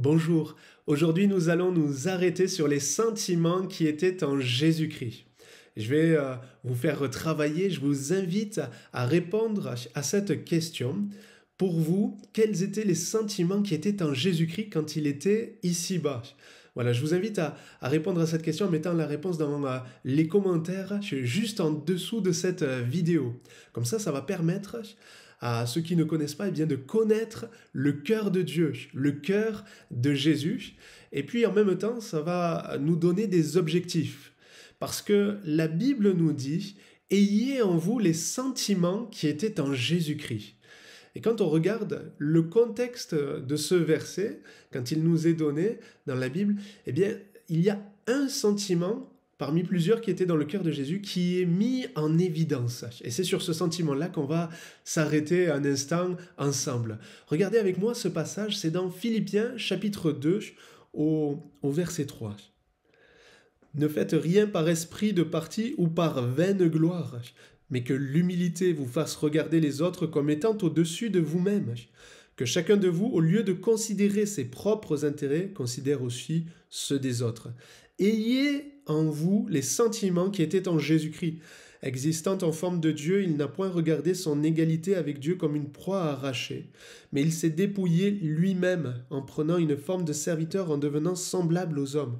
Bonjour, aujourd'hui nous allons nous arrêter sur les sentiments qui étaient en Jésus-Christ. Je vais vous faire travailler, je vous invite à répondre à cette question. Pour vous, quels étaient les sentiments qui étaient en Jésus-Christ quand il était ici-bas? Voilà, je vous invite à répondre à cette question en mettant la réponse dans les commentaires juste en dessous de cette vidéo. Comme ça va permettre à ceux qui ne connaissent pas, eh bien, de connaître le cœur de Dieu, le cœur de Jésus. Et puis en même temps, ça va nous donner des objectifs. Parce que la Bible nous dit « Ayez en vous les sentiments qui étaient en Jésus-Christ ». Et quand on regarde le contexte de ce verset, quand il nous est donné dans la Bible, eh bien, il y a un sentiment parmi plusieurs qui étaient dans le cœur de Jésus, qui est mis en évidence. Et c'est sur ce sentiment-là qu'on va s'arrêter un instant ensemble. Regardez avec moi ce passage, c'est dans Philippiens chapitre 2 au verset 3. Ne faites rien par esprit de parti ou par vaine gloire, mais que l'humilité vous fasse regarder les autres comme étant au-dessus de vous-même. Que chacun de vous, au lieu de considérer ses propres intérêts, considère aussi ceux des autres. Ayez en vous les sentiments qui étaient en Jésus-Christ. Existant en forme de Dieu, il n'a point regardé son égalité avec Dieu comme une proie à arracher, mais il s'est dépouillé lui-même en prenant une forme de serviteur en devenant semblable aux hommes.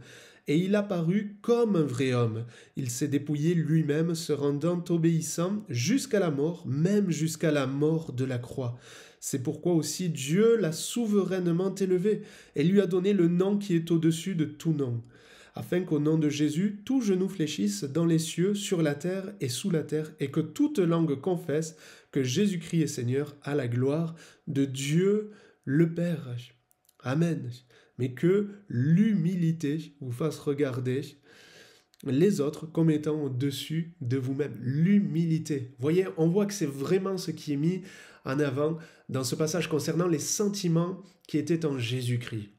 Et il apparut comme un vrai homme. Il s'est dépouillé lui-même, se rendant obéissant jusqu'à la mort, même jusqu'à la mort de la croix. C'est pourquoi aussi Dieu l'a souverainement élevé et lui a donné le nom qui est au-dessus de tout nom, afin qu'au nom de Jésus, tout genou fléchisse dans les cieux, sur la terre et sous la terre, et que toute langue confesse que Jésus-Christ est Seigneur, à la gloire de Dieu le Père. Amen. Mais que l'humilité vous fasse regarder les autres comme étant au-dessus de vous-même. L'humilité. Voyez, on voit que c'est vraiment ce qui est mis en avant dans ce passage concernant les sentiments qui étaient en Jésus-Christ.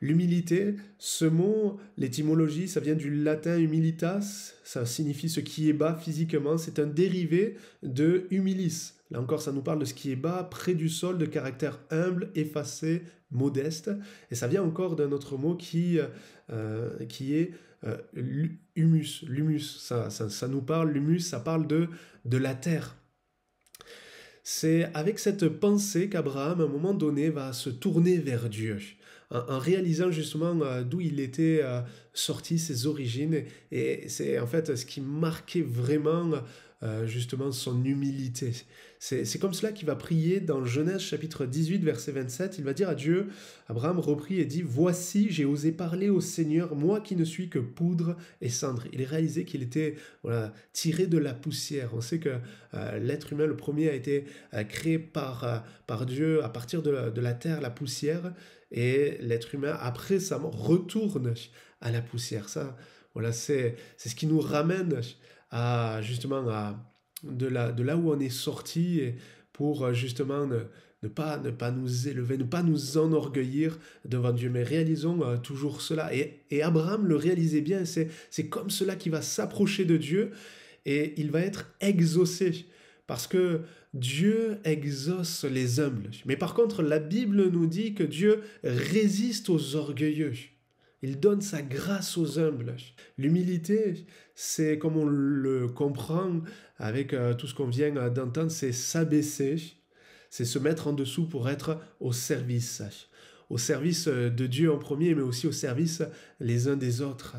L'humilité, ce mot, l'étymologie, ça vient du latin humilitas, ça signifie ce qui est bas physiquement, c'est un dérivé de humilis. Là encore, ça nous parle de ce qui est bas, près du sol, de caractère humble, effacé, modeste. Et ça vient encore d'un autre mot qui est humus. L'humus, ça nous parle, l'humus, ça parle de la terre. C'est avec cette pensée qu'Abraham, à un moment donné, va se tourner vers Dieu, en réalisant justement d'où il était sorti, ses origines, et c'est en fait ce qui marquait vraiment justement son humilité. C'est comme cela qu'il va prier dans Genèse chapitre 18, verset 27, il va dire à Dieu, Abraham reprit et dit « Voici, j'ai osé parler au Seigneur, moi qui ne suis que poudre et cendre. » Il réalisait qu'il était tiré de la poussière. On sait que l'être humain, le premier, a été créé par Dieu à partir de la terre, la poussière, et l'être humain, après sa mort, retourne à la poussière. Ça, c'est ce qui nous ramène de là où on est sorti, et pour justement ne pas nous élever, ne pas nous enorgueillir devant Dieu, mais réalisons toujours cela. Et Abraham le réalisait bien, c'est comme cela qu'il va s'approcher de Dieu, et il va être exaucé, parce que Dieu exauce les humbles. Mais par contre, la Bible nous dit que Dieu résiste aux orgueilleux. Il donne sa grâce aux humbles. L'humilité, c'est comme on le comprend avec tout ce qu'on vient d'entendre, c'est s'abaisser, c'est se mettre en dessous pour être au service de Dieu en premier, mais aussi au service les uns des autres.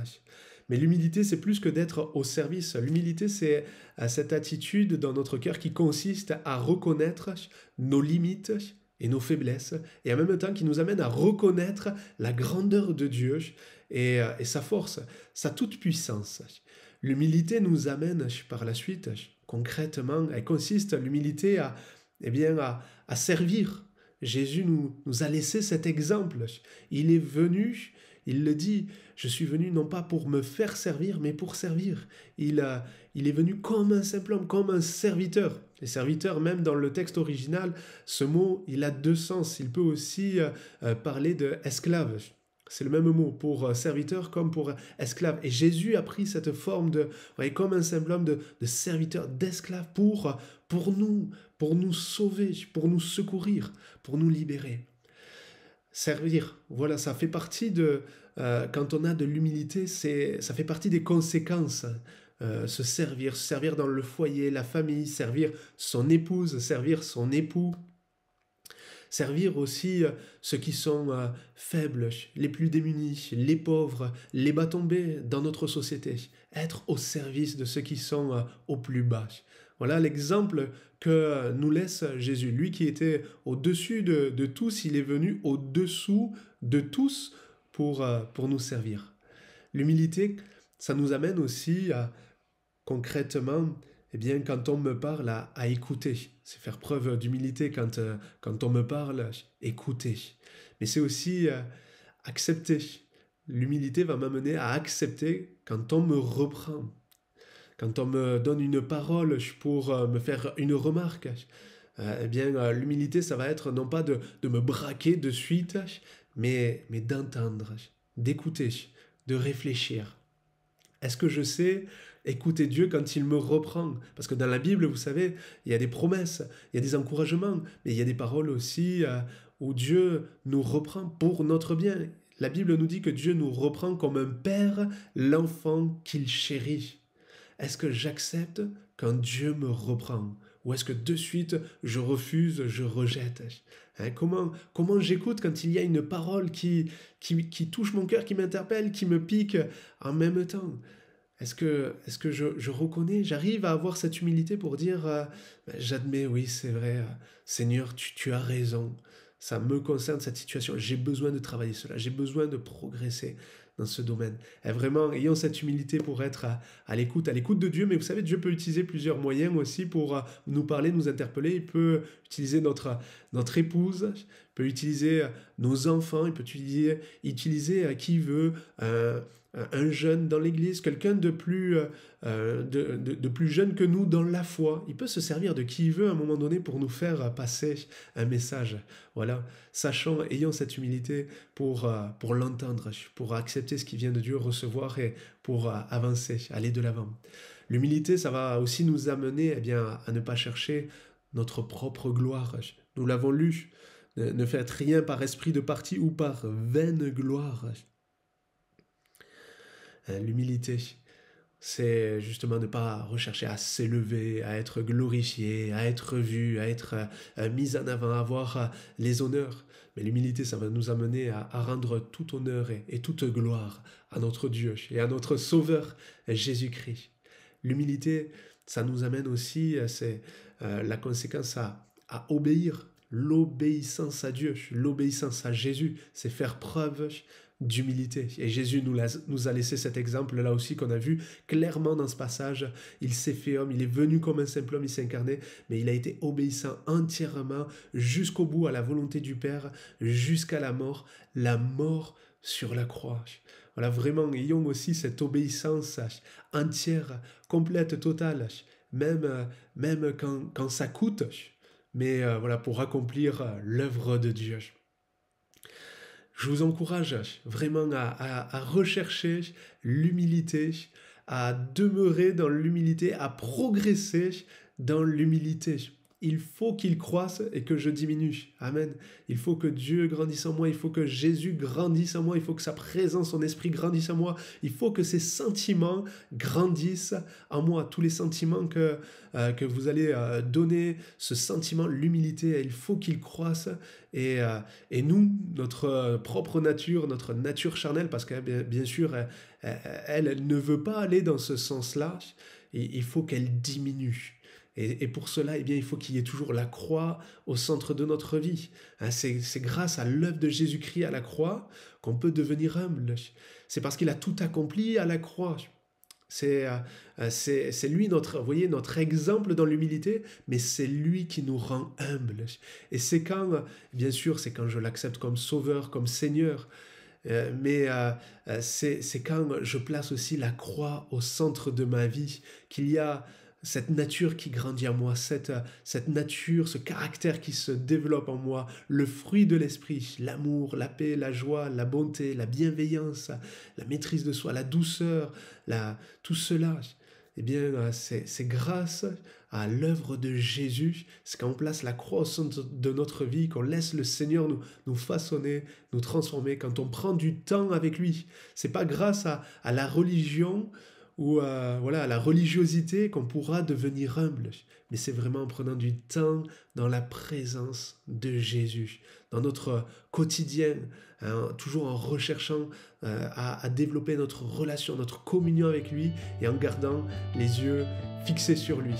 Mais l'humilité, c'est plus que d'être au service. L'humilité, c'est cette attitude dans notre cœur qui consiste à reconnaître nos limites et nos faiblesses, et en même temps qui nous amène à reconnaître la grandeur de Dieu et sa force, sa toute-puissance. L'humilité nous amène par la suite, concrètement, elle consiste, l'humilité, à servir. Jésus nous a laissé cet exemple. Il est venu, il le dit, je suis venu non pas pour me faire servir, mais pour servir. Il est venu comme un simple homme, comme un serviteur. Et serviteur, même dans le texte original, ce mot, il a deux sens. Il peut aussi parler d'esclave. C'est le même mot pour serviteur comme pour esclave. Et Jésus a pris cette forme comme un simple homme de serviteur, d'esclave pour nous sauver, pour nous secourir, pour nous libérer. Servir, voilà, ça fait partie de... quand on a de l'humilité, ça fait partie des conséquences. Se servir dans le foyer, la famille, servir son épouse, servir son époux, servir aussi ceux qui sont faibles, les plus démunis, les pauvres, les bas tombés dans notre société. Être au service de ceux qui sont au plus bas. Voilà l'exemple que nous laisse Jésus. Lui qui était au-dessus de tous, il est venu au-dessous de tous pour nous servir. L'humilité, ça nous amène aussi concrètement, eh bien, quand on me parle, à écouter. C'est faire preuve d'humilité quand on me parle, écouter. Mais c'est aussi accepter. L'humilité va m'amener à accepter quand on me reprend. Quand on me donne une parole pour me faire une remarque, eh bien, l'humilité, ça va être non pas de me braquer de suite, mais d'entendre, d'écouter, de réfléchir. Est-ce que je sais écouter Dieu quand il me reprend? Parce que dans la Bible, vous savez, il y a des promesses, il y a des encouragements, mais il y a des paroles aussi où Dieu nous reprend pour notre bien. La Bible nous dit que Dieu nous reprend comme un père l'enfant qu'il chérit. Est-ce que j'accepte quand Dieu me reprend? Ou est-ce que de suite je refuse, je rejette? Comment j'écoute quand il y a une parole qui touche mon cœur, qui m'interpelle, qui me pique en même temps? Est-ce que je reconnais, j'arrive à avoir cette humilité pour dire j'admets, oui, c'est vrai, Seigneur, tu as raison, ça me concerne cette situation, j'ai besoin de travailler cela, j'ai besoin de progresser dans ce domaine. Et vraiment, ayons cette humilité pour être à l'écoute de Dieu, mais vous savez, Dieu peut utiliser plusieurs moyens aussi pour nous parler, nous interpeller. Il peut utiliser notre épouse, il peut utiliser nos enfants, il peut utiliser qui veut, un jeune dans l'église, quelqu'un de plus jeune que nous dans la foi. Il peut se servir de qui il veut à un moment donné pour nous faire passer un message. Voilà, sachant, ayant cette humilité pour l'entendre, pour accepter ce qui vient de Dieu, recevoir et pour avancer, aller de l'avant. L'humilité, ça va aussi nous amener à ne pas chercher notre propre gloire. Nous l'avons lu, ne faites rien par esprit de parti ou par vaine gloire. L'humilité, c'est justement ne pas rechercher à s'élever, à être glorifié, à être vu, à être mis en avant, à avoir les honneurs. Mais l'humilité, ça va nous amener à rendre tout honneur et toute gloire à notre Dieu et à notre Sauveur Jésus-Christ. L'humilité, ça nous amène aussi, c'est la conséquence à obéir. L'obéissance à Dieu, l'obéissance à Jésus, c'est faire preuve d'humilité. Et Jésus nous a laissé cet exemple là aussi qu'on a vu clairement dans ce passage. Il s'est fait homme, il est venu comme un simple homme, il s'est incarné, mais il a été obéissant entièrement jusqu'au bout à la volonté du Père, jusqu'à la mort sur la croix. Voilà, vraiment, ayons aussi cette obéissance entière, complète, totale, même quand ça coûte, mais voilà, pour accomplir l'œuvre de Dieu. Je vous encourage vraiment à rechercher l'humilité, à demeurer dans l'humilité, à progresser dans l'humilité. Il faut qu'il croisse et que je diminue. Amen. Il faut que Dieu grandisse en moi, il faut que Jésus grandisse en moi, il faut que sa présence, son esprit grandisse en moi, il faut que ses sentiments grandissent en moi. Tous les sentiments que vous allez donner, ce sentiment, l'humilité, il faut qu'il croisse. Et nous, notre propre nature, notre nature charnelle, parce que bien sûr, elle ne veut pas aller dans ce sens-là, il faut qu'elle diminue. Et pour cela, il faut qu'il y ait toujours la croix au centre de notre vie. C'est grâce à l'œuvre de Jésus-Christ à la croix qu'on peut devenir humble. C'est parce qu'il a tout accompli à la croix. C'est lui notre exemple dans l'humilité, mais c'est lui qui nous rend humbles. Et c'est quand je l'accepte comme sauveur, comme Seigneur, mais c'est quand je place aussi la croix au centre de ma vie, qu'il y a cette nature qui grandit en moi, cette nature, ce caractère qui se développe en moi, le fruit de l'esprit, l'amour, la paix, la joie, la bonté, la bienveillance, la maîtrise de soi, la douceur, tout cela, c'est grâce à l'œuvre de Jésus, c'est quand on place la croix au centre de notre vie, qu'on laisse le Seigneur nous façonner, nous transformer, quand on prend du temps avec lui. C'est pas grâce à la religion ou voilà, à la religiosité qu'on pourra devenir humble, mais c'est vraiment en prenant du temps dans la présence de Jésus, dans notre quotidien, hein, toujours en recherchant à développer notre relation, notre communion avec lui et en gardant les yeux fixés sur lui.